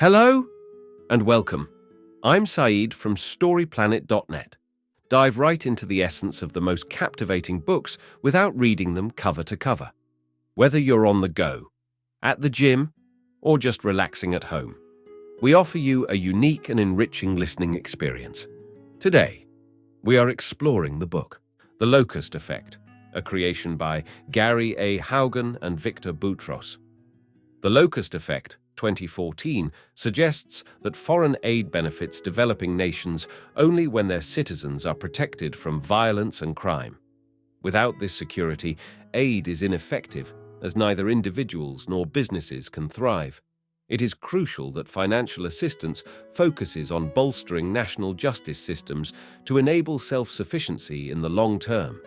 Hello and welcome. I'm Saeed from StoryPlanet.net. Dive right into the essence of the most captivating books without reading them cover to cover. Whether you're on the go, at the gym, or just relaxing at home, we offer you a unique and enriching listening experience. Today, we are exploring the book, The Locust Effect, a creation by Gary A. Haugen and Victor Boutros. The Locust Effect, 2014, suggests that foreign aid benefits developing nations only when their citizens are protected from violence and crime. Without this security, aid is ineffective, as neither individuals nor businesses can thrive. It is crucial that financial assistance focuses on bolstering national justice systems to enable self-sufficiency in the long term.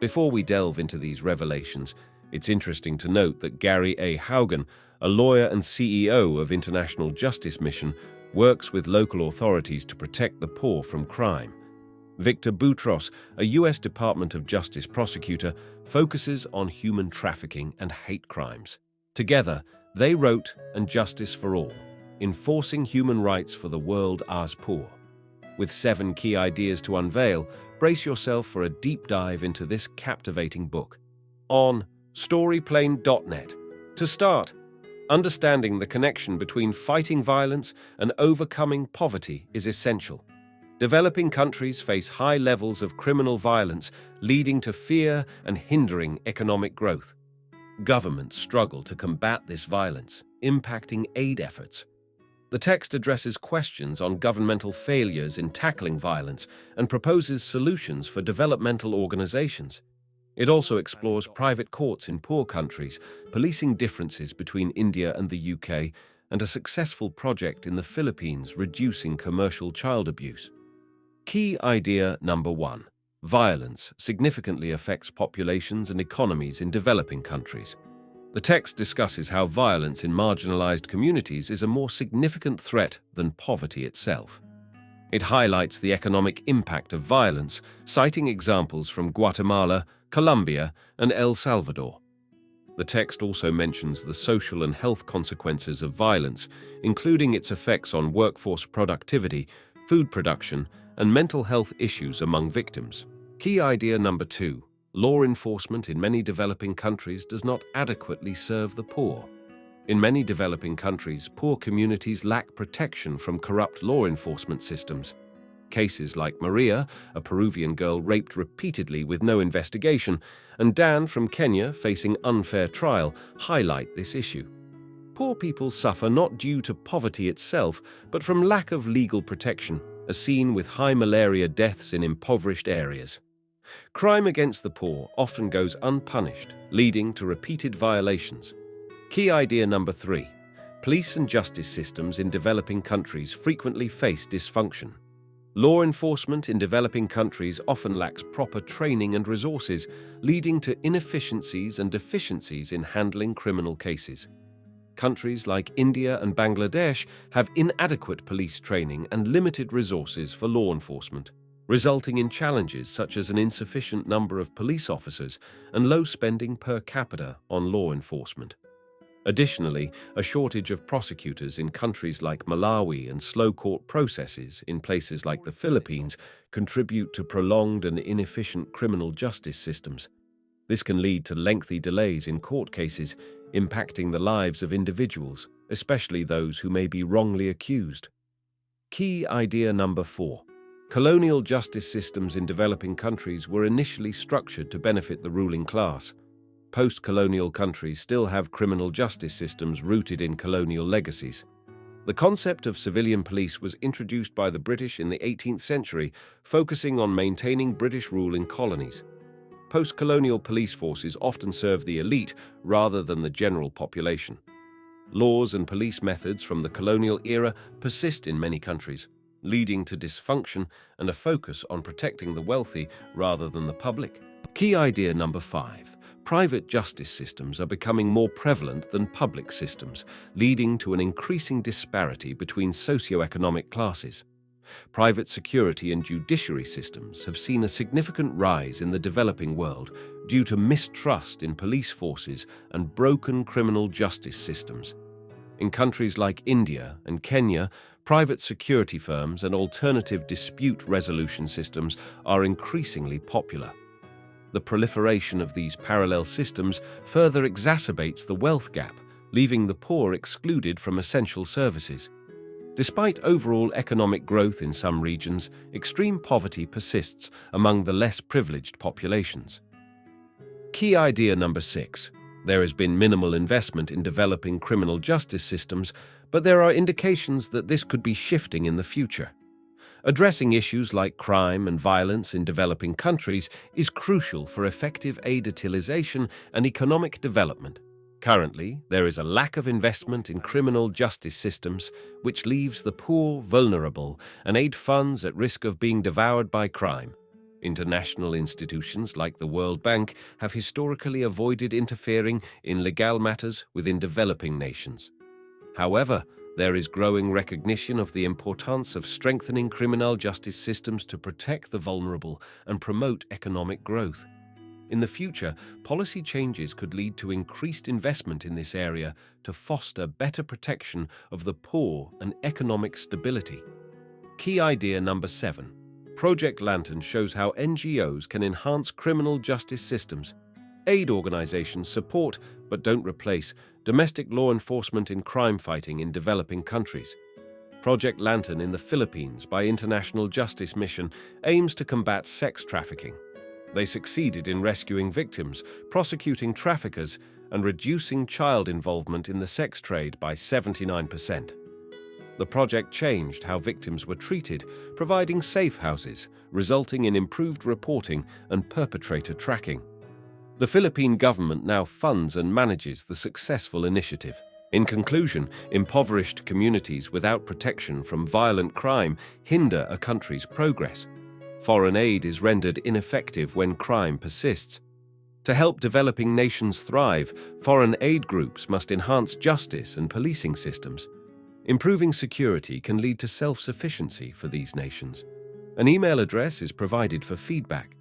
Before we delve into these revelations, it's interesting to note that Gary A. Haugen, a lawyer and CEO of International Justice Mission, works with local authorities to protect the poor from crime. Victor Boutros, a U.S. Department of Justice prosecutor, focuses on human trafficking and hate crimes. Together, they wrote And Justice for All, Enforcing Human Rights for the World as Poor. With 7 key ideas to unveil, brace yourself for a deep dive into this captivating book. On StoryPlanet.net. To start, understanding the connection between fighting violence and overcoming poverty is essential. Developing countries face high levels of criminal violence, leading to fear and hindering economic growth. Governments struggle to combat this violence, impacting aid efforts. The text addresses questions on governmental failures in tackling violence and proposes solutions for developmental organizations. It also explores private courts in poor countries, policing differences between India and the UK, and a successful project in the Philippines reducing commercial child abuse. Key idea number 1. Violence significantly affects populations and economies in developing countries. The text discusses how violence in marginalized communities is a more significant threat than poverty itself. It highlights the economic impact of violence, citing examples from Guatemala, Colombia, and El Salvador. The text also mentions the social and health consequences of violence, including its effects on workforce productivity, food production, and mental health issues among victims. Key idea number 2. Law enforcement in many developing countries does not adequately serve the poor. In many developing countries, poor communities lack protection from corrupt law enforcement systems. Cases like Maria, a Peruvian girl raped repeatedly with no investigation, and Dan from Kenya facing unfair trial, highlight this issue. Poor people suffer not due to poverty itself, but from lack of legal protection, as seen with high malaria deaths in impoverished areas. Crime against the poor often goes unpunished, leading to repeated violations. Key idea number 3. Police and justice systems in developing countries frequently face dysfunction. Law enforcement in developing countries often lacks proper training and resources, leading to inefficiencies and deficiencies in handling criminal cases. Countries like India and Bangladesh have inadequate police training and limited resources for law enforcement, resulting in challenges such as an insufficient number of police officers and low spending per capita on law enforcement. Additionally, a shortage of prosecutors in countries like Malawi and slow court processes in places like the Philippines contribute to prolonged and inefficient criminal justice systems. This can lead to lengthy delays in court cases, impacting the lives of individuals, especially those who may be wrongly accused. Key idea number 4. Colonial justice systems in developing countries were initially structured to benefit the ruling class. Post-colonial countries still have criminal justice systems rooted in colonial legacies. The concept of civilian police was introduced by the British in the 18th century, focusing on maintaining British rule in colonies. Post-colonial police forces often serve the elite rather than the general population. Laws and police methods from the colonial era persist in many countries, leading to dysfunction and a focus on protecting the wealthy rather than the public. Key idea number 5. Private justice systems are becoming more prevalent than public systems, leading to an increasing disparity between socioeconomic classes. Private security and judiciary systems have seen a significant rise in the developing world due to mistrust in police forces and broken criminal justice systems. In countries like India and Kenya, private security firms and alternative dispute resolution systems are increasingly popular. The proliferation of these parallel systems further exacerbates the wealth gap, leaving the poor excluded from essential services. Despite overall economic growth in some regions, extreme poverty persists among the less privileged populations. Key idea number 6. There has been minimal investment in developing criminal justice systems, but there are indications that this could be shifting in the future. Addressing issues like crime and violence in developing countries is crucial for effective aid utilization and economic development. Currently, there is a lack of investment in criminal justice systems, which leaves the poor vulnerable and aid funds at risk of being devoured by crime. International institutions like the World Bank have historically avoided interfering in legal matters within developing nations. However, there is growing recognition of the importance of strengthening criminal justice systems to protect the vulnerable and promote economic growth. In the future, policy changes could lead to increased investment in this area to foster better protection of the poor and economic stability. Key idea number 7. Project Lantern shows how NGOs can enhance criminal justice systems. Aid organizations support, but don't replace, domestic law enforcement in crime fighting in developing countries. Project Lantern in the Philippines by International Justice Mission aims to combat sex trafficking. They succeeded in rescuing victims, prosecuting traffickers, and reducing child involvement in the sex trade by 79%. The project changed how victims were treated, providing safe houses, resulting in improved reporting and perpetrator tracking. The Philippine government now funds and manages the successful initiative. In conclusion, impoverished communities without protection from violent crime hinder a country's progress. Foreign aid is rendered ineffective when crime persists. To help developing nations thrive, foreign aid groups must enhance justice and policing systems. Improving security can lead to self-sufficiency for these nations. An email address is provided for feedback.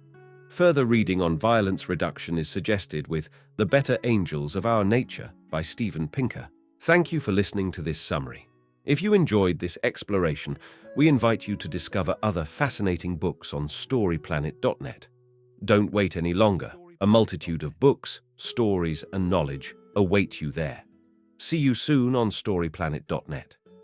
Further reading on violence reduction is suggested with The Better Angels of Our Nature by Steven Pinker. Thank you for listening to this summary. If you enjoyed this exploration, we invite you to discover other fascinating books on storyplanet.net. Don't wait any longer. A multitude of books, stories, and knowledge await you there. See you soon on storyplanet.net.